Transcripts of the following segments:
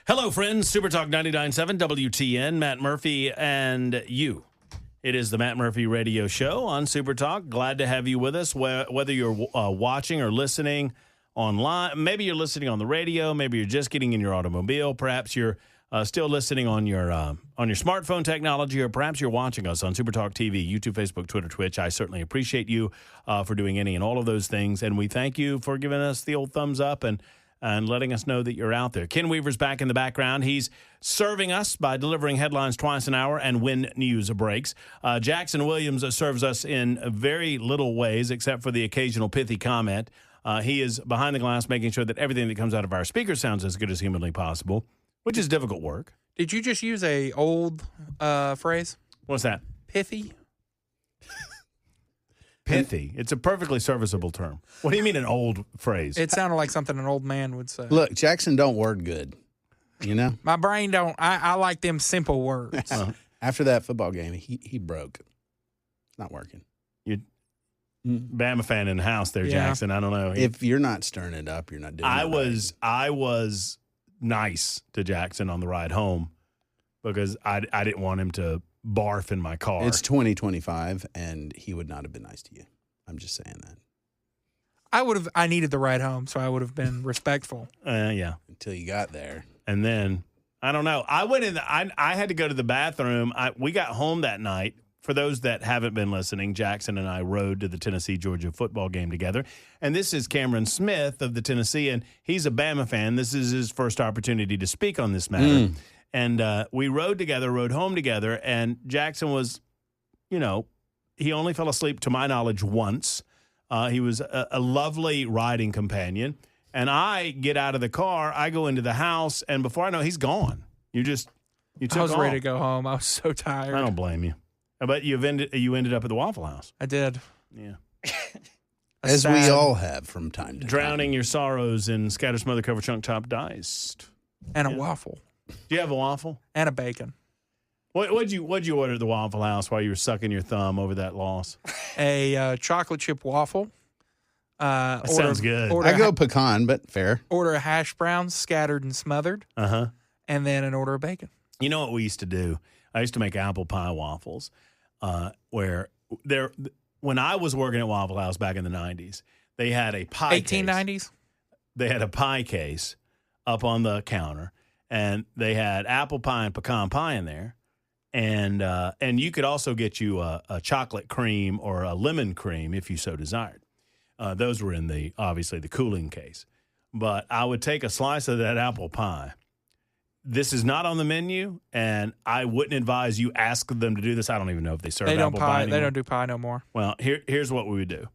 Hello, friends. Super Talk 99.7 WTN, Matt Murphy and you. It is the Matt Murphy Radio Show on Super Talk. Glad to have you with us, whether you're watching or listening online. Maybe you're listening on the radio. Maybe you're just getting in your automobile. Perhaps you're still listening on your smartphone technology, or perhaps you're watching us on Super Talk TV, YouTube, Facebook, Twitter, Twitch. I certainly appreciate you for doing any and all of those things, and we thank you for giving us the old thumbs up and letting us know that you're out there. Ken Weaver's back in the background. He's serving us by delivering headlines twice an hour and when news breaks. Jackson Williams serves us in very little ways, except for the occasional pithy comment. He is behind the glass, making sure that everything that comes out of our speaker sounds as good as humanly possible, which is difficult work. Did you just use a old phrase? What's that? Pithy? Pithy. It's a perfectly serviceable term. What do you mean an old phrase? It sounded like something an old man would say. Look, Jackson don't word good, you know? My brain don't. I like them simple words. After that football game, he broke. It's not working. You Bama fan in the house there, Yeah. Jackson. I don't know. If you're not stirring it up, you're not doing it. I was nice to Jackson on the ride home because I didn't want him to barf in my car. It's 2025, and he would not have been nice to you. I'm just saying that. I needed the ride home, so I would have been respectful. Yeah. Until you got there. And then, I don't know. I went in. I had to go to the bathroom. We got home that night. For those that haven't been listening, Jackson and I rode to the Tennessee-Georgia football game together. And this is Cameron Smith of the Tennessee, and he's a Bama fan. This is his first opportunity to speak on this matter. And we rode home together, and Jackson was, he only fell asleep, to my knowledge, once. He was a lovely riding companion. And I get out of the car, I go into the house, and before I know, he's gone. You took I was off. ready to go home. I was so tired. I don't blame you. But you ended up at the Waffle House. I did. Yeah. As we all have from time to time. Drowning your sorrows in scatter, smother, cover, chunk, top, diced. And a waffle. Do you have a waffle? And a bacon. What'd you order at the Waffle House while you were sucking your thumb over that loss? A chocolate chip waffle. That sounds good. I go pecan, but fair. Order a hash brown scattered and smothered. Uh-huh. And then an order of bacon. You know what we used to do? I used to make apple pie waffles when I was working at Waffle House back in the 90s, they had a pie 1890s? case. They had a pie case up on the counter, and they had apple pie and pecan pie in there. And you could also get you a chocolate cream or a lemon cream if you so desired. Those were in obviously the cooling case. But I would take a slice of that apple pie. This is not on the menu, and I wouldn't advise you ask them to do this. I don't even know if they serve apple pie anymore. They don't do pie no more. Well, here's what we would do.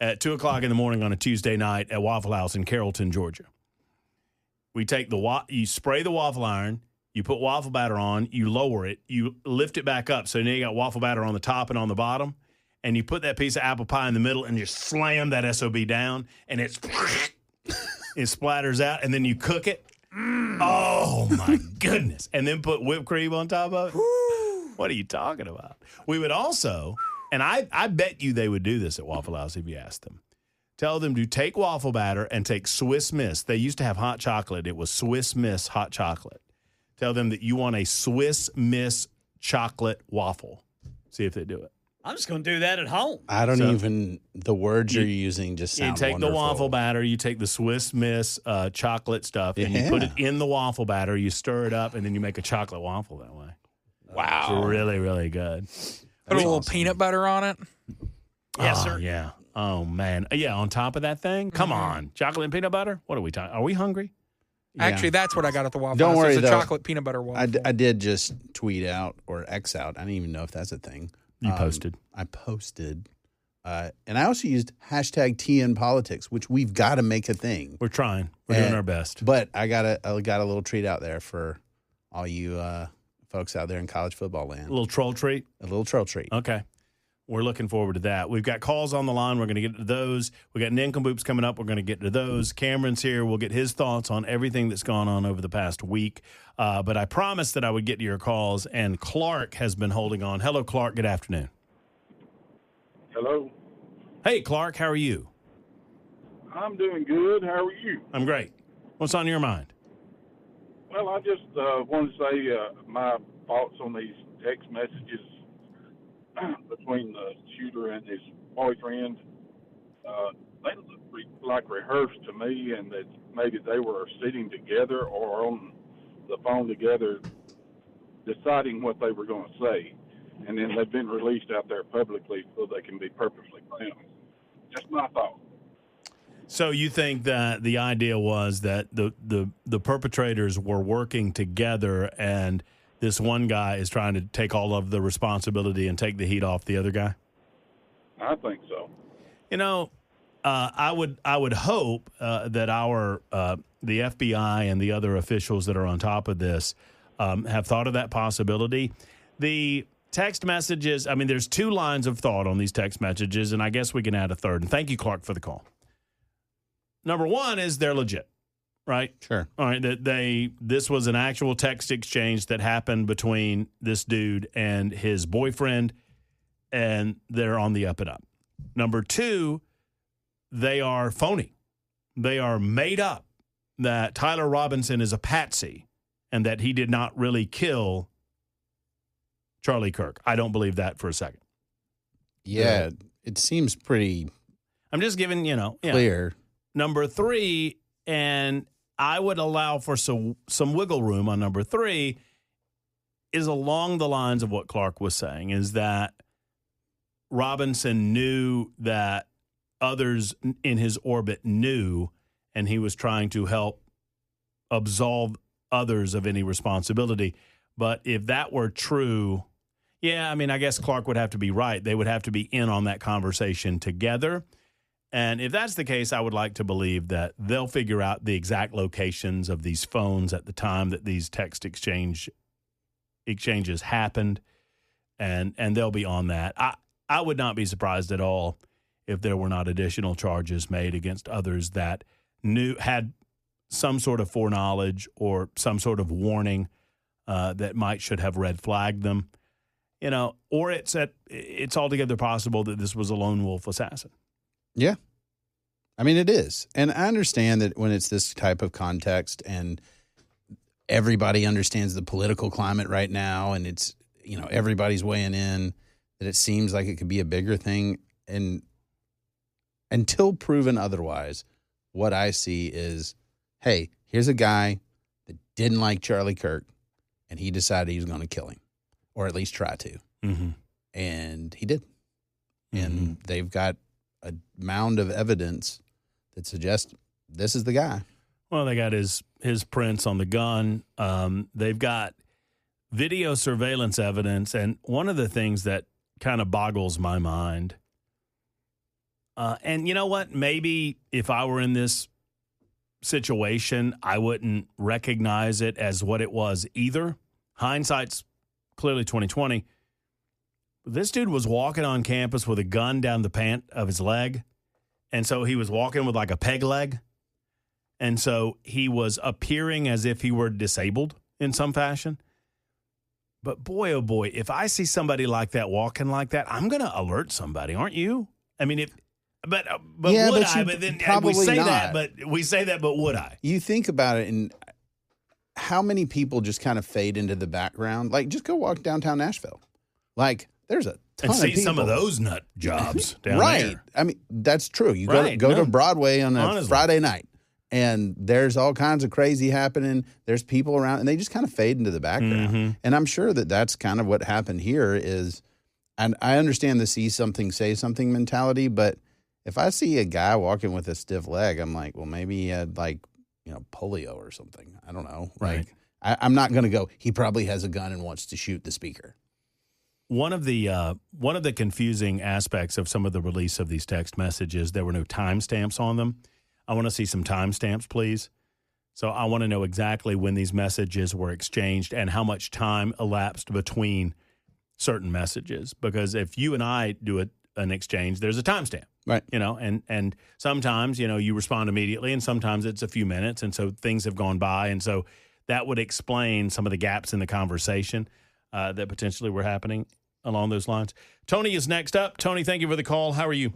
At 2 o'clock in the morning on a Tuesday night at Waffle House in Carrollton, Georgia, we take you spray the waffle iron, you put waffle batter on, you lower it, you lift it back up. So now you got waffle batter on the top and on the bottom, and you put that piece of apple pie in the middle and just slam that SOB down, and it splatters out, and then you cook it. Oh, my goodness. And then put whipped cream on top of it? What are you talking about? We would also, and I bet you they would do this at Waffle House if you asked them. Tell them to take waffle batter and take Swiss Miss. They used to have hot chocolate. It was Swiss Miss hot chocolate. Tell them that you want a Swiss Miss chocolate waffle. See if they do it. I'm just going to do that at home. I don't even, the words you're using just sound You take wonderful. the waffle batter, you take the Swiss Miss chocolate stuff, and you put it in the waffle batter, you stir it up, and then you make a chocolate waffle that way. Wow. It's really, really good. Put a little peanut butter on it. Yes, sir. Yeah. Oh, man. Yeah, on top of that thing? Come on. Chocolate and peanut butter? What are we talking? Are we hungry? Yeah. Actually, that's what I got at the Waffle Don't House. worry, It's a though. chocolate peanut butter waffle. I did just tweet out or X out. I don't even know if that's a thing. You posted. I posted. And I also used hashtag TN Politics, which we've got to make a thing. We're trying. We're doing our best. But I got a little treat out there for all you folks out there in college football land. A little troll treat? A little troll treat. Okay. We're looking forward to that. We've got calls on the line. We're going to get to those. We got nincompoops coming up. We're going to get to those. Cameron's here. We'll get his thoughts on everything that's gone on over the past week. But I promised that I would get to your calls, and Clark has been holding on. Hello, Clark. Good afternoon. Hello. Hey, Clark. How are you? I'm doing good. How are you? I'm great. What's on your mind? Well, I just want to say my thoughts on these text messages between the shooter and his boyfriend. They look like rehearsed to me, and that maybe they were sitting together or on the phone together deciding what they were going to say. And then they've been released out there publicly so they can be purposely found. Just my thought. So you think that the idea was that the perpetrators were working together, and this one guy is trying to take all of the responsibility and take the heat off the other guy? I think so. You know, I would hope that the FBI and the other officials that are on top of this have thought of that possibility. The text messages, I mean, there's two lines of thought on these text messages, and I guess we can add a third. And thank you, Clark, for the call. Number one is they're legit, right? Sure. All right, this was an actual text exchange that happened between this dude and his boyfriend, and they're on the up and up. Number two, they are phony. They are made up that Tyler Robinson is a patsy and that he did not really kill Charlie Kirk. I don't believe that for a second. Yeah, it seems pretty I'm just giving, clear. Number three, and I would allow for some wiggle room on number three, is along the lines of what Clark was saying, is that Robinson knew that others in his orbit knew, and he was trying to help absolve others of any responsibility. But if that were true, I guess Clark would have to be right. They would have to be in on that conversation together. And if that's the case, I would like to believe that they'll figure out the exact locations of these phones at the time that these text exchanges happened, and they'll be on that. I would not be surprised at all if there were not additional charges made against others that had some sort of foreknowledge or some sort of warning that should have red flagged them, or it's altogether possible that this was a lone wolf assassin. Yeah. I mean, it is. And I understand that when it's this type of context and everybody understands the political climate right now and it's, everybody's weighing in, that it seems like it could be a bigger thing. And until proven otherwise, what I see is, hey, here's a guy that didn't like Charlie Kirk and he decided he was going to kill him, or at least try to. Mm-hmm. And he did. Mm-hmm. And they've got a mound of evidence that suggests this is the guy. Well, they got his prints on the gun. They've got video surveillance evidence. And one of the things that kind of boggles my mind, and you know what? Maybe if I were in this situation, I wouldn't recognize it as what it was either. Hindsight's clearly 20/20. This dude was walking on campus with a gun down the pant of his leg. And so he was walking with like a peg leg. And so he was appearing as if he were disabled in some fashion. But boy, oh boy, if I see somebody like that walking like that, I'm going to alert somebody, aren't you? I mean, but yeah, would but I? But then probably we say not. that, but would I? You think about it, and how many people just kind of fade into the background? Like, just go walk downtown Nashville. Like, there's a ton and see of people. some of those nut jobs down right. there. I mean, that's true. You Right. go No. to Broadway on a Honestly. Friday night, and there's all kinds of crazy happening. There's people around, and they just kind of fade into the background. Mm-hmm. And I'm sure that that's kind of what happened here is, and I understand the see something, say something mentality, but if I see a guy walking with a stiff leg, I'm like, well, maybe he had polio or something. I don't know. Right. I'm not going to go, he probably has a gun and wants to shoot the speaker. One of the confusing aspects of some of the release of these text messages, there were no timestamps on them. I want to see some timestamps, please. So I want to know exactly when these messages were exchanged and how much time elapsed between certain messages. Because if you and I do an exchange, there's a timestamp, right? And sometimes you respond immediately, and sometimes it's a few minutes, and so things have gone by, and so that would explain some of the gaps in the conversation that potentially were happening along those lines. Tony is next up. Tony, thank you for the call. How are you?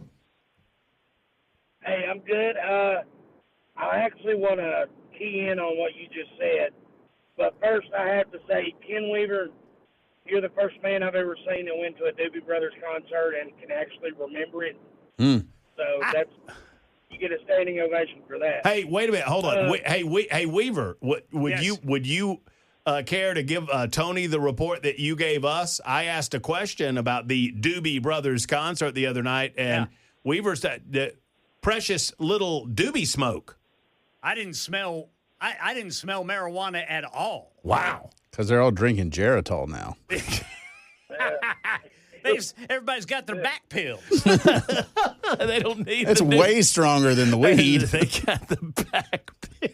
Hey, I'm good. I actually want to key in on what you just said. But first, I have to say, Ken Weaver, you're the first man I've ever seen that went to a Doobie Brothers concert and can actually remember it. Mm. So you get a standing ovation for that. Hey, wait a minute. Hold on. Hey, Weaver, would Yes. you care to give Tony the report that you gave us? I asked a question about the Doobie Brothers concert the other night, and Weaver said the precious little doobie smoke. I didn't smell marijuana at all. Wow. Because they're all drinking Geritol now. Everybody's got their back pills. They don't need It's the way stronger than the weed. They got the back pill.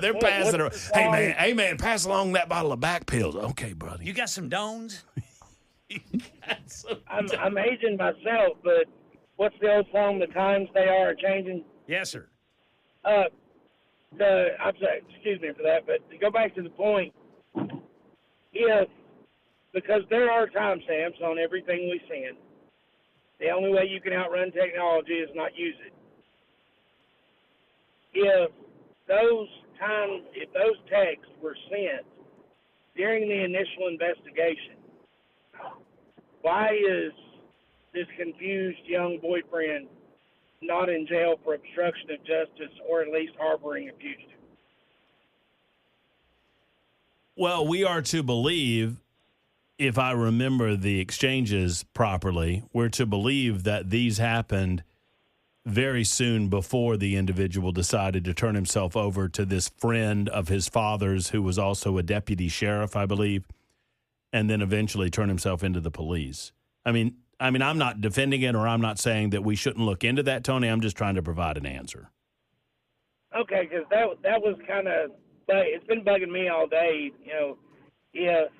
They're passing around. Hey man, pass along that bottle of back pills. Okay, brother. You got some Dones? I'm aging myself, but what's the old song? The times they are changing. Yes, sir. I'm sorry, excuse me for that, but to go back to the point, because there are timestamps on everything we send, the only way you can outrun technology is not use it. If those texts were sent during the initial investigation, why is this confused young boyfriend not in jail for obstruction of justice or at least harboring a fugitive? Well, we are to believe, if I remember the exchanges properly, we're to believe that these happened very soon before the individual decided to turn himself over to this friend of his father's who was also a deputy sheriff, I believe, and then eventually turn himself into the police. I mean, I'm not defending it, or I'm not saying that we shouldn't look into that, Tony. I'm just trying to provide an answer. Okay, because that was kind of, it's been bugging me all day. If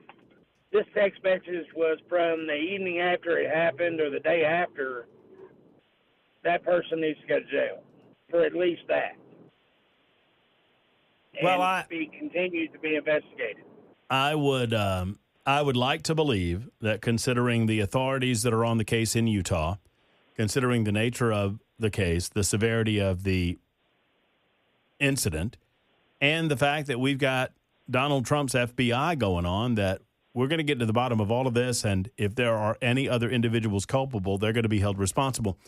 this text message was from the evening after it happened or the day after, that person needs to go to jail for at least that. And be continued to be investigated. I would like to believe that, considering the authorities that are on the case in Utah, considering the nature of the case, the severity of the incident, and the fact that we've got Donald Trump's FBI going on, that we're going to get to the bottom of all of this, and if there are any other individuals culpable, they're going to be held responsible.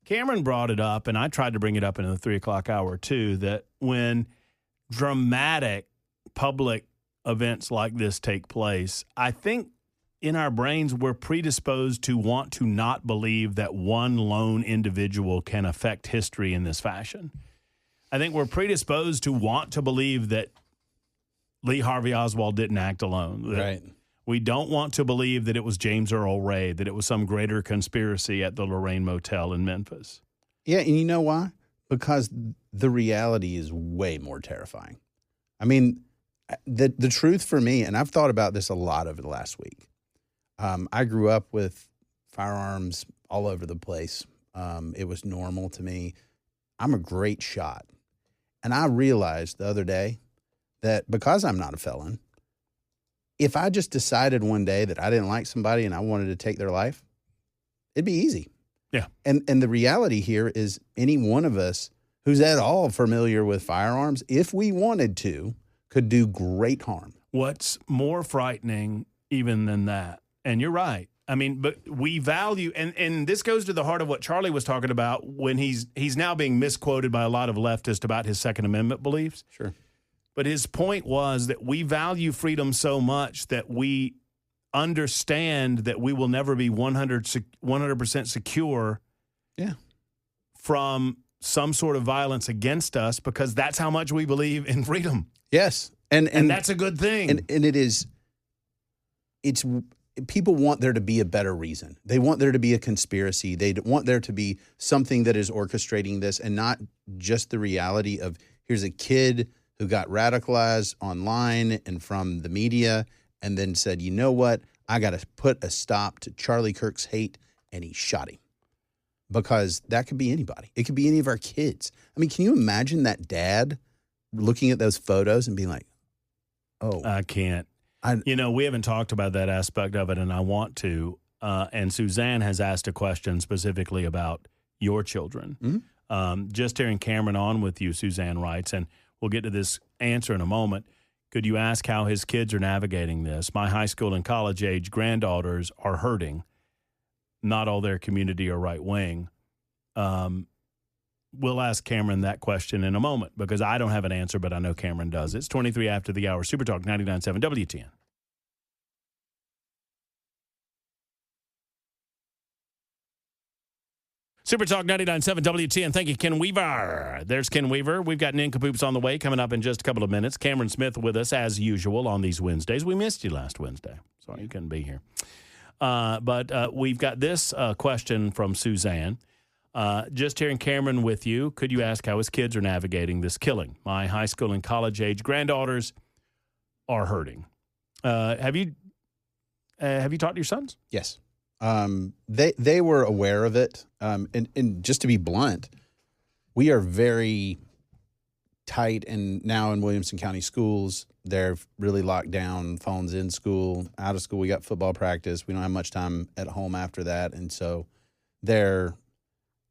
Cameron brought it up, and I tried to bring it up in the 3 o'clock hour too, that when dramatic public events like this take place, I think in our brains we're predisposed to want to not believe that one lone individual can affect history in this fashion. I think we're predisposed to want to believe that Lee Harvey Oswald didn't act alone. Right. We don't want to believe that it was James Earl Ray, that it was some greater conspiracy at the Lorraine Motel in Memphis. Yeah, and you know why? Because the reality is way more terrifying. I mean, the truth for me, and I've thought about this a lot over the last week. I grew up with firearms all over the place. It was normal to me. I'm a great shot. And I realized the other day that because I'm not a felon, if I just decided one day that I didn't like somebody and I wanted to take their life, it'd be easy. Yeah. And the reality here is any one of us who's at all familiar with firearms, if we wanted to, could do great harm. What's more frightening even than that, and you're right, I mean, but we value, and this goes to the heart of what Charlie was talking about when he's now being misquoted by a lot of leftists about his Second Amendment beliefs. Sure. But his point was that we value freedom so much that we understand that we will never be 100% secure from some sort of violence against us, because that's how much we believe in freedom. Yes. And that's a good thing. And it's people want there to be a better reason. They want there to be a conspiracy. They want there to be something that is orchestrating this, and not just the reality of here's a kid who got radicalized online and from the media and then said, you know what, I got to put a stop to Charlie Kirk's hate, and he shot him. Because that could be anybody. It could be any of our kids. I mean, can you imagine that dad looking at those photos and being like, oh. I can't. We haven't talked about that aspect of it, and I want to. And Suzanne has asked a question specifically about your children. Mm-hmm. Just hearing Cameron on with you, Suzanne writes, and We'll get to this answer in a moment. Could you ask how his kids are navigating this? My high school and college age granddaughters are hurting. Not all their community are right wing. We'll ask Cameron that question in a moment because I don't have an answer, but I know Cameron does. It's 23 after the hour. Super Talk 99.7 WTN. Super Talk 99.7 WTN. Thank you, Ken Weaver. There's Ken Weaver. We've got Nincompoops on the way coming up in just a couple of minutes. Cameron Smith with us as usual on these Wednesdays. We missed you last Wednesday. Sorry you couldn't be here. But we've got this question from Suzanne. Just hearing Cameron with you, could you ask how his kids are navigating this killing? My high school and college age granddaughters are hurting. Have you talked to your sons? Yes. They were aware of it. And just to be blunt, we are very tight and now in Williamson County schools. They're really locked down, phones in school, out of school. We got football practice. We don't have much time at home after that. And so they're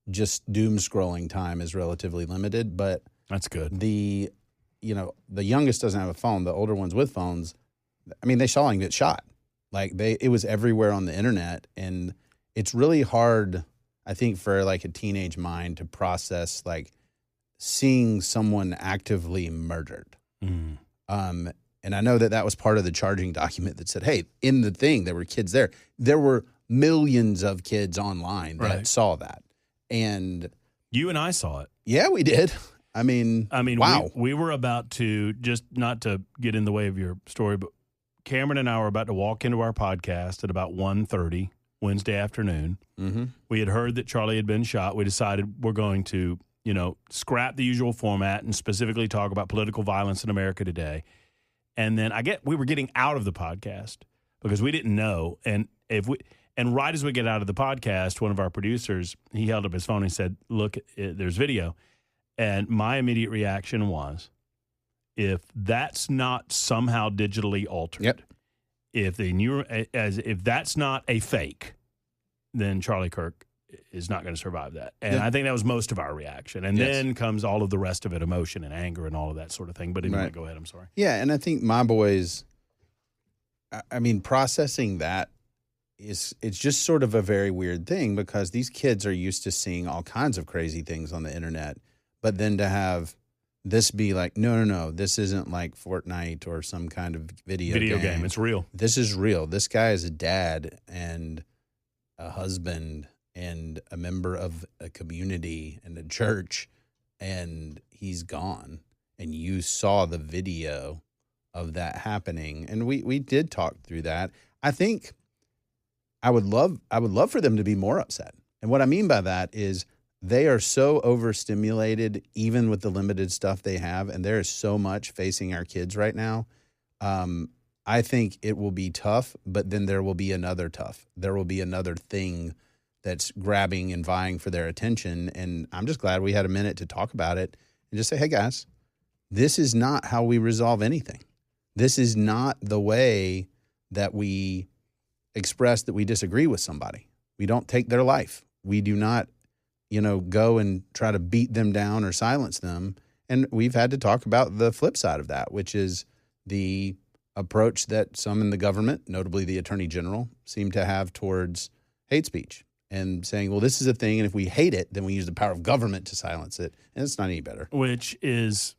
just doom scrolling time is relatively limited, but that's good. The youngest doesn't have a phone. The older ones with phones, I mean, they saw him get shot. Like it was everywhere on the internet, and it's really hard, I think, for like a teenage mind to process like seeing someone actively murdered. Mm. And I know that was part of the charging document that said, hey, in the thing, there were kids there. There were millions of kids online that saw that. And you and I saw it. Yeah, we did. I mean, wow. We were about to, just not to get in the way of your story, but Cameron and I were about to walk into our podcast at about 1:30 Wednesday afternoon. Mm-hmm. We had heard that Charlie had been shot. We decided we're going to, scrap the usual format and specifically talk about political violence in America today. And then we were getting out of the podcast because we didn't know. And right as we get out of the podcast, one of our producers, he held up his phone and said, look, there's video. And my immediate reaction was, if that's not somehow digitally altered, if that's not a fake, then Charlie Kirk is not going to survive that. And I think that was most of our reaction. And then comes all of the rest of it, emotion and anger and all of that sort of thing. But anyway, go ahead. I'm sorry. Yeah, and I think my boys, I mean, processing that it's just sort of a very weird thing because these kids are used to seeing all kinds of crazy things on the internet. But then to have this be like, no, this isn't like Fortnite or some kind of video game. It's real. This is real. This guy is a dad and a husband and a member of a community and a church, and he's gone. And you saw the video of that happening. And we did talk through that. I think I would love for them to be more upset. And what I mean by that is they are so overstimulated, even with the limited stuff they have, and there is so much facing our kids right now. I think it will be tough, but then there will be another tough. There will be another thing that's grabbing and vying for their attention, and I'm just glad we had a minute to talk about it and just say, hey, guys, this is not how we resolve anything. This is not the way that we express that we disagree with somebody. We don't take their life. We do not go and try to beat them down or silence them. And we've had to talk about the flip side of that, which is the approach that some in the government, notably the Attorney General, seem to have towards hate speech and saying, well, this is a thing, and if we hate it, then we use the power of government to silence it. And it's not any better. Which is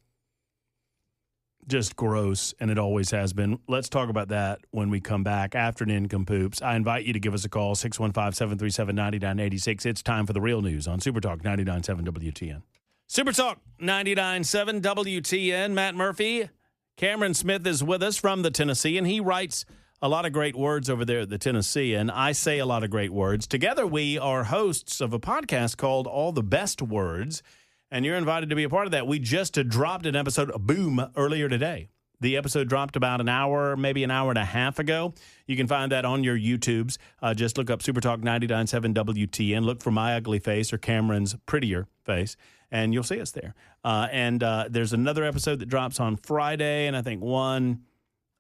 just gross, and it always has been. Let's talk about that when we come back after Nincompoops. I invite you to give us a call, 615-737-9986. It's time for the real news on Super Talk 99.7 WTN. Super Talk 99.7 WTN. Matt Murphy. Cameron Smith is with us from the Tennessee, and he writes a lot of great words over there at the Tennessee, and I say a lot of great words. Together, we are hosts of a podcast called All the Best Words, and you're invited to be a part of that. We just dropped an episode, boom, earlier today. The episode dropped about an hour, maybe an hour and a half ago. You can find that on your YouTubes. Just look up Super Talk 99.7 WTN. Look for my ugly face or Cameron's prettier face, and you'll see us there. And there's another episode that drops on Friday, and I think one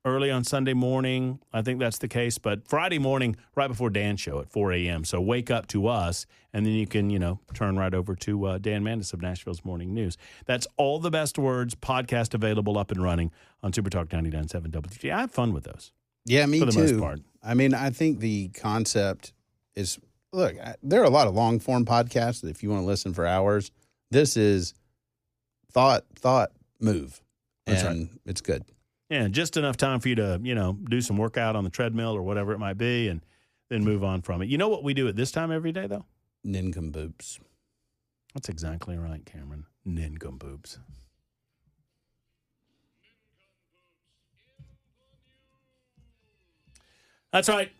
early on Sunday morning. I think that's the case. But Friday morning, right before Dan's show at 4 a.m. So wake up to us, and then you can, turn right over to Dan Mandis of Nashville's Morning News. That's All the Best Words podcast available, up and running on Super Talk 99.7 WTG. I have fun with those. Yeah, me for the too. most part. I mean, I think the concept is, look, there are a lot of long form podcasts that if you want to listen for hours, this is thought, move. That's and it's good. Yeah, just enough time for you to, do some workout on the treadmill or whatever it might be, and then move on from it. You know what we do at this time every day, though? Nincompoops. That's exactly right, Cameron. Nincompoops. That's right.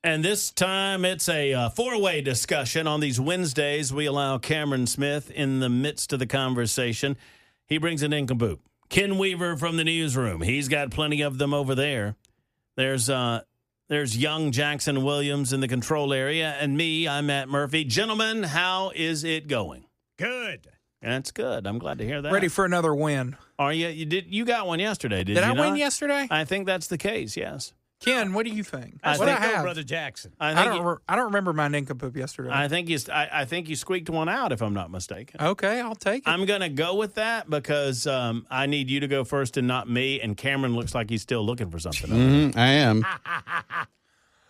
And this time it's a four-way discussion. On these Wednesdays, we allow Cameron Smith in the midst of the conversation. He brings an nincompoop. Ken Weaver from the newsroom. He's got plenty of them over there. There's young Jackson Williams in the control area. And me, I'm Matt Murphy. Gentlemen, how is it going? Good. That's good. I'm glad to hear that. Ready for another win. Are you? You got one yesterday, did you Did I not? win yesterday? I think that's the case, yes. Ken, what do you think? I What think- I have? Brother Jackson. I don't remember my nincompoop yesterday. I think you squeaked one out, if I'm not mistaken. Okay, I'll take it. I'm going to go with that because I need you to go first and not me. And Cameron looks like he's still looking for something. I am.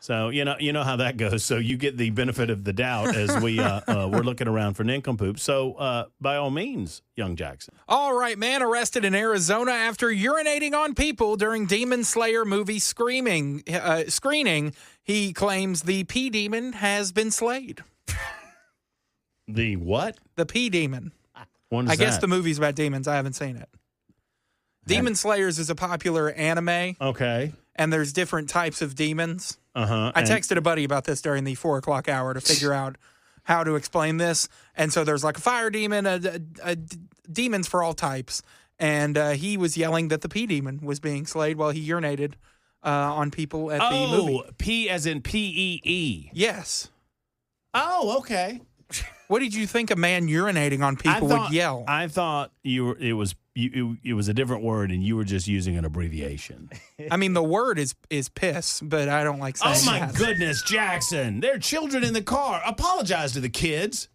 So you know how that goes. So you get the benefit of the doubt as we're looking around for nincompoop. So by all means, young Jackson. All right, man arrested in Arizona after urinating on people during Demon Slayer movie screening. He claims the P Demon has been slayed. The what? The P Demon. What is I guess that? the movie's about demons. I haven't seen it. Demon Slayers is a popular anime, Okay. and there's different types of demons. Uh-huh. I texted a buddy about this during the 4 o'clock hour to figure out how to explain this. And so there's like a fire demon, demons for all types. And he was yelling that the P demon was being slayed while he urinated on people at the movie. P as in P-E-E. Yes. Oh, okay. What did you think a man urinating on people would yell? I thought it was a different word, and you were just using an abbreviation. I mean, the word is piss, but I don't like saying Oh, my that. goodness, Jackson. There are children in the car. Apologize to the kids.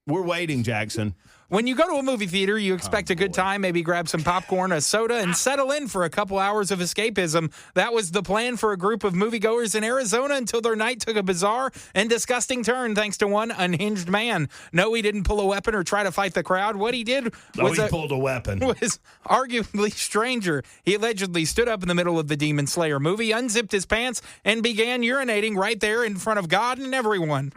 We're waiting, Jackson. When you go to a movie theater, you expect a good time, maybe grab some popcorn, a soda, and settle in for a couple hours of escapism. That was the plan for a group of moviegoers in Arizona until their night took a bizarre and disgusting turn thanks to one unhinged man. No, he didn't pull a weapon or try to fight the crowd. What he did was he pulled a weapon. was arguably stranger. He allegedly stood up in the middle of the Demon Slayer movie, unzipped his pants, and began urinating right there in front of God and everyone.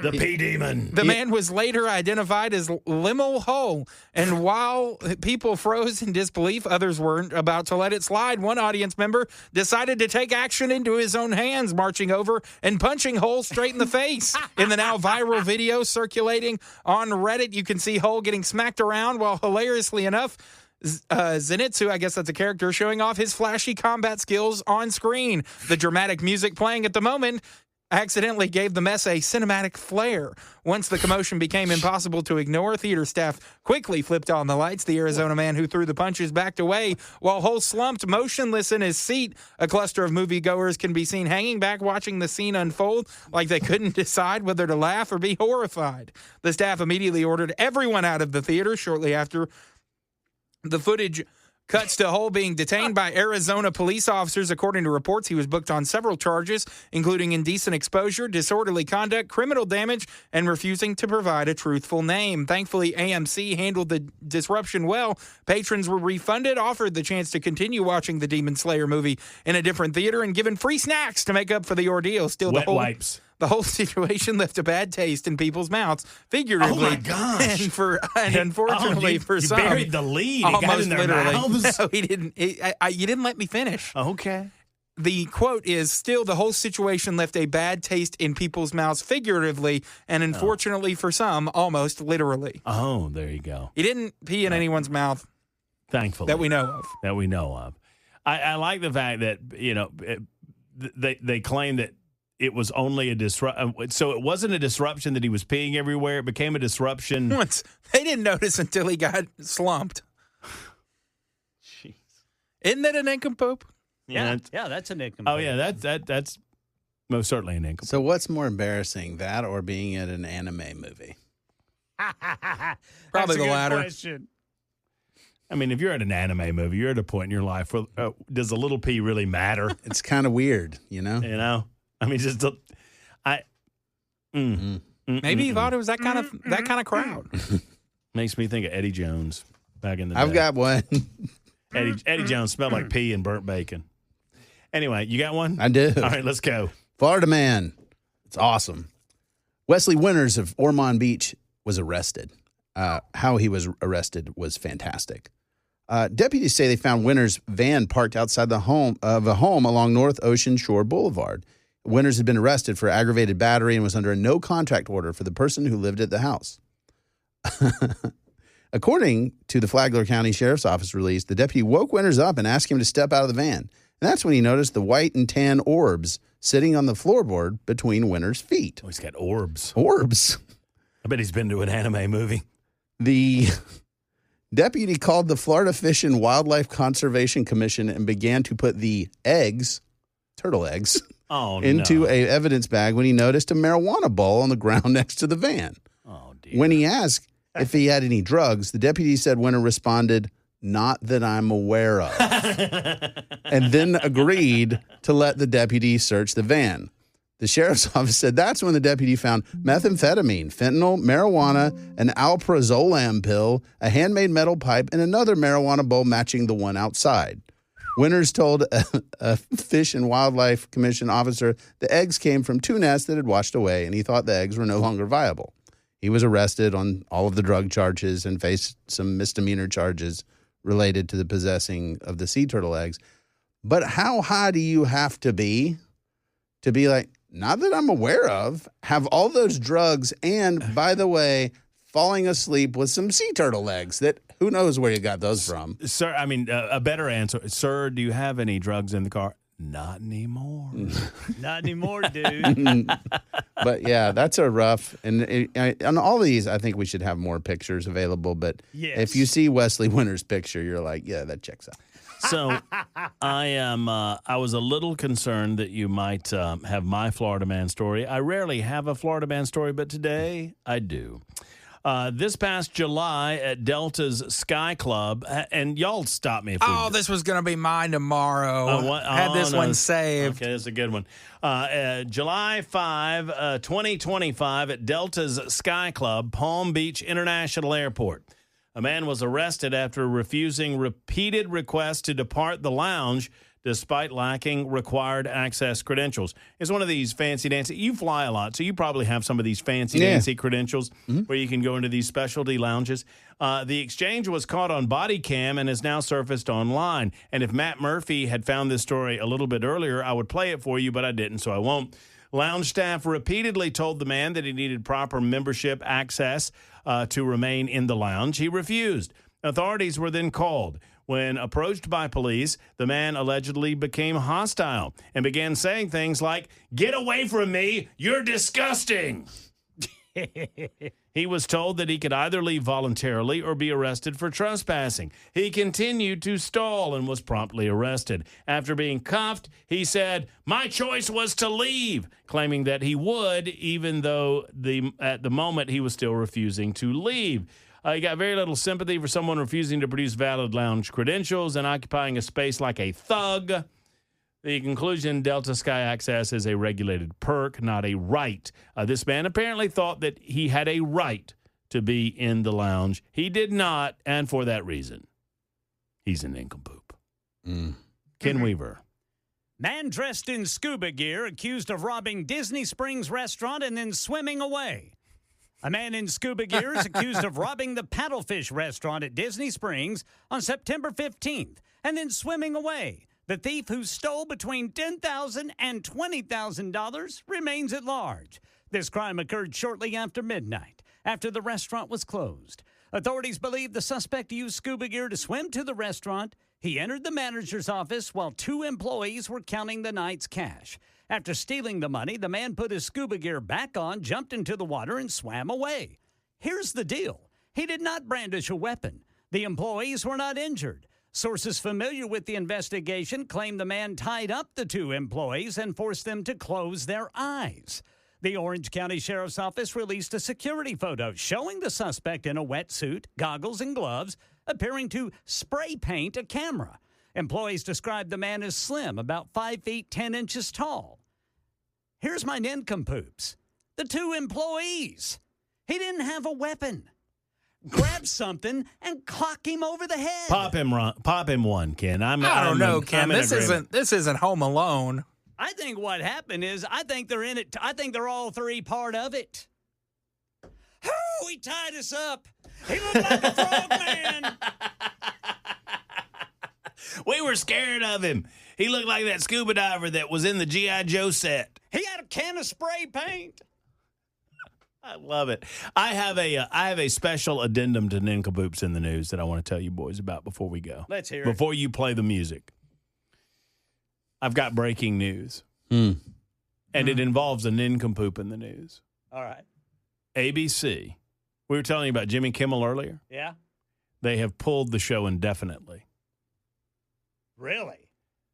The P-Demon. The man was later identified as Limmel Ho, and while people froze in disbelief, others weren't about to let it slide. One audience member decided to take action into his own hands, marching over and punching Ho straight in the face. In the now viral video circulating on Reddit, you can see Ho getting smacked around while, hilariously enough, Zenitsu, I guess that's a character, showing off his flashy combat skills on screen. The dramatic music playing at the moment accidentally gave the mess a cinematic flair. Once the commotion became impossible to ignore, theater staff quickly flipped on the lights. The Arizona man who threw the punches backed away while Ho slumped motionless in his seat. A cluster of moviegoers can be seen hanging back watching the scene unfold like they couldn't decide whether to laugh or be horrified. The staff immediately ordered everyone out of the theater shortly after the footage cuts to Ho being detained by Arizona police officers. According to reports, he was booked on several charges, including indecent exposure, disorderly conduct, criminal damage, and refusing to provide a truthful name. Thankfully, AMC handled the disruption well. Patrons were refunded, offered the chance to continue watching the Demon Slayer movie in a different theater, and given free snacks to make up for the ordeal. Still, Wet wipes. The whole situation left a bad taste in people's mouths, figuratively. Oh, my gosh. And unfortunately for some. You buried the lead. It got in Almost their literally. mouths. No, he didn't. You didn't let me finish. Okay. The quote is, still, the whole situation left a bad taste in people's mouths, figuratively, and unfortunately for some, almost literally. Oh, there you go. He didn't pee in anyone's mouth Thankfully. that we know of. That we know of. I like the fact that, they claim that it was only a disruption. So it wasn't a disruption that he was peeing everywhere. It became a disruption. Once they didn't notice until he got slumped. Isn't that a nincompoop? Yeah, it's- that's a nickname. Oh yeah, that's most certainly an income. So what's more embarrassing, that or being at an anime movie? Probably the latter. Question. I mean, if you're at an anime movie, you're at a point in your life where does a little P really matter? It's kind of weird, you know? You know, I mean, just Maybe he thought it was that kind of crowd. makes me think of Eddie Jones back in the day. I've got one. Eddie Jones smelled like pee and burnt bacon. Anyway, you got one? I do. All right, let's go. Florida man. It's awesome. Wesley Winters of Ormond Beach was arrested. How he was arrested was fantastic. Deputies say they found Winters' van parked outside the home along North Ocean Shore Boulevard. Winters had been arrested for aggravated battery and was under a no-contact order for the person who lived at the house. According to the Flagler County Sheriff's Office release, the deputy woke Winters up and asked him to step out of the van. And that's when he noticed the white and tan orbs sitting on the floorboard between Winters' feet. Oh, he's got orbs. Orbs. I bet he's been to an anime movie. The deputy called the Florida Fish and Wildlife Conservation Commission and began to put the eggs, turtle eggs, into a evidence bag when he noticed a marijuana bowl on the ground next to the van. Oh, dear. When he asked if he had any drugs, the deputy said Winter responded, "Not that I'm aware of," and then agreed to let the deputy search the van. The sheriff's office said that's when the deputy found methamphetamine, fentanyl, marijuana, an alprazolam pill, a handmade metal pipe, and another marijuana bowl matching the one outside. Winters told a Fish and Wildlife Commission officer the eggs came from two nests that had washed away, and he thought the eggs were no longer viable. He was arrested on all of the drug charges and faced some misdemeanor charges related to the possessing of the sea turtle eggs. But how high do you have to be like, not that I'm aware of, have all those drugs, and, by the way, falling asleep with some sea turtle eggs that who knows where you got those from? Sir, I mean, a better answer. Sir, do you have any drugs in the car? Not anymore. Not anymore, dude. But, yeah, that's a rough. And on all these, I think we should have more pictures available. But Yes. if you see Wesley Winters' picture, you're like, yeah, that checks out. So I was a little concerned that you might have my Florida man story. I rarely have a Florida man story, but today I do. This past July at Delta's Sky Club, and y'all stop me if we... This was going to be mine tomorrow. what? Had this no. one saved. Okay, that's a good one. July 5, 2025 at Delta's Sky Club, Palm Beach International Airport. A man was arrested after refusing repeated requests to depart the lounge despite lacking required access credentials. It's one of these fancy-dancy. You fly a lot, so you probably have some of these fancy-dancy credentials where you can go into these specialty lounges. The exchange was caught on body cam and has now surfaced online. And if Matt Murphy had found this story a little bit earlier, I would play it for you, but I didn't, so I won't. Lounge staff repeatedly told the man that he needed proper membership access to remain in the lounge. He refused. Authorities were then called. When approached by police, the man allegedly became hostile and began saying things like, "Get away from me, you're disgusting." He was told that he could either leave voluntarily or be arrested for trespassing. He continued to stall and was promptly arrested. After being cuffed, he said, "My choice was to leave," claiming that he would, even though at the moment he was still refusing to leave. He got very little sympathy for someone refusing to produce valid lounge credentials and occupying a space like a thug. The conclusion, Delta Sky Access is a regulated perk, not a right. This man apparently thought that he had a right to be in the lounge. He did not, and for that reason, he's an nincompoop. Ken Weaver. Man dressed in scuba gear accused of robbing Disney Springs restaurant and then swimming away. A man in scuba gear is accused of robbing the Paddlefish restaurant at Disney Springs on September 15th and then swimming away. The thief, who stole between $10,000 and $20,000, remains at large. This crime occurred shortly after midnight, after the restaurant was closed. Authorities believe the suspect used scuba gear to swim to the restaurant. He entered the manager's office while two employees were counting the night's cash. After stealing the money, the man put his scuba gear back on, jumped into the water, and swam away. Here's the deal. He did not brandish a weapon. The employees were not injured. Sources familiar with the investigation claim the man tied up the two employees and forced them to close their eyes. The Orange County Sheriff's Office released a security photo showing the suspect in a wetsuit, goggles, and gloves, appearing to spray paint a camera. Employees described the man as slim, about 5 feet 10 inches tall. Here's my nincompoops. The two employees. He didn't have a weapon. Grab something and clock him over the head. Pop him one, Ken. I don't know, Ken. This isn't Home Alone. I think what happened is I think they're in it. I think they're all three part of it. Oh, he tied us up. He looked like a frog man. We were scared of him. He looked like that scuba diver that was in the G.I. Joe set. He had a can of spray paint. I love it. I have a special addendum to Nincompoops in the News that I want to tell you boys about before we go. Let's hear it. Before you play the music. I've got breaking news. Mm. And it involves a nincompoop in the news. All right. ABC. We were telling you about Jimmy Kimmel earlier. Yeah. They have pulled the show indefinitely. Really?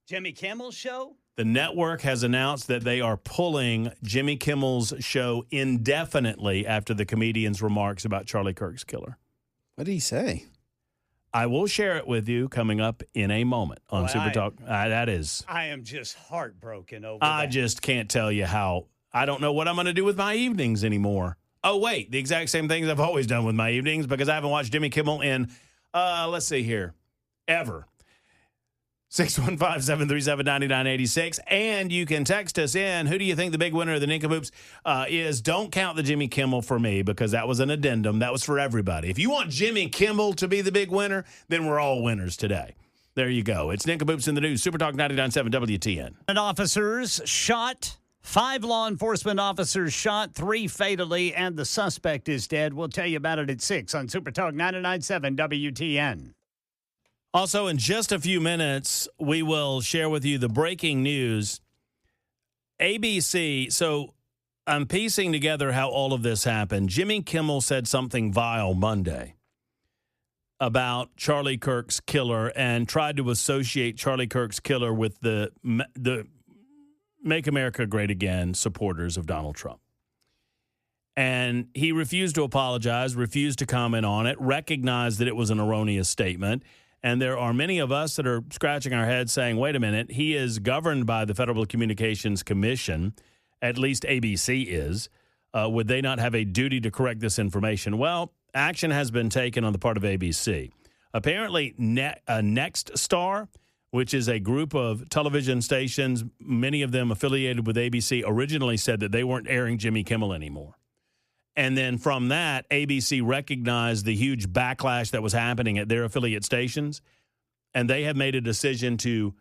Jimmy Kimmel's show? The network has announced that they are pulling Jimmy Kimmel's show indefinitely after the comedian's remarks about Charlie Kirk's killer. What did he say? I will share it with you coming up in a moment on Boy, Super Talk. That is. I am just heartbroken over I that. just can't tell you how. I don't know what I'm going to do with my evenings anymore. Oh, wait. The exact same things I've always done with my evenings because I haven't watched Jimmy Kimmel in, let's see here, ever. 615-737-9986. And you can text us in. Who do you think the big winner of the Nincompoops is? Don't count the Jimmy Kimmel for me because that was an addendum. That was for everybody. If you want Jimmy Kimmel to be the big winner, then we're all winners today. There you go. It's Nincompoops in the News. Super Talk 99.7 WTN. And officers shot. 5 law enforcement officers shot, 3 fatally, and the suspect is dead. We'll tell you about it at 6 on Super Talk 99.7 WTN. Also, in just a few minutes, we will share with you the breaking news. ABC, so I'm piecing together how all of this happened. Jimmy Kimmel said something vile Monday about Charlie Kirk's killer and tried to associate Charlie Kirk's killer with the Make America Great Again supporters of Donald Trump. And he refused to apologize, refused to comment on it, recognized that it was an erroneous statement. And there are many of us that are scratching our heads saying, wait a minute, he is governed by the Federal Communications Commission, at least ABC is. Would they not have a duty to correct this information? Well, action has been taken on the part of ABC. Apparently, Next Star, which is a group of television stations, many of them affiliated with ABC, originally said that they weren't airing Jimmy Kimmel anymore. And then from that, ABC recognized the huge backlash that was happening at their affiliate stations, and they have made a decision to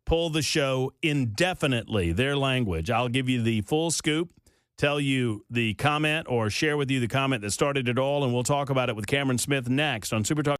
pull the show indefinitely, their language. I'll give you the full scoop, tell you the comment, or share with you the comment that started it all, and we'll talk about it with Cameron Smith next on Super Talk.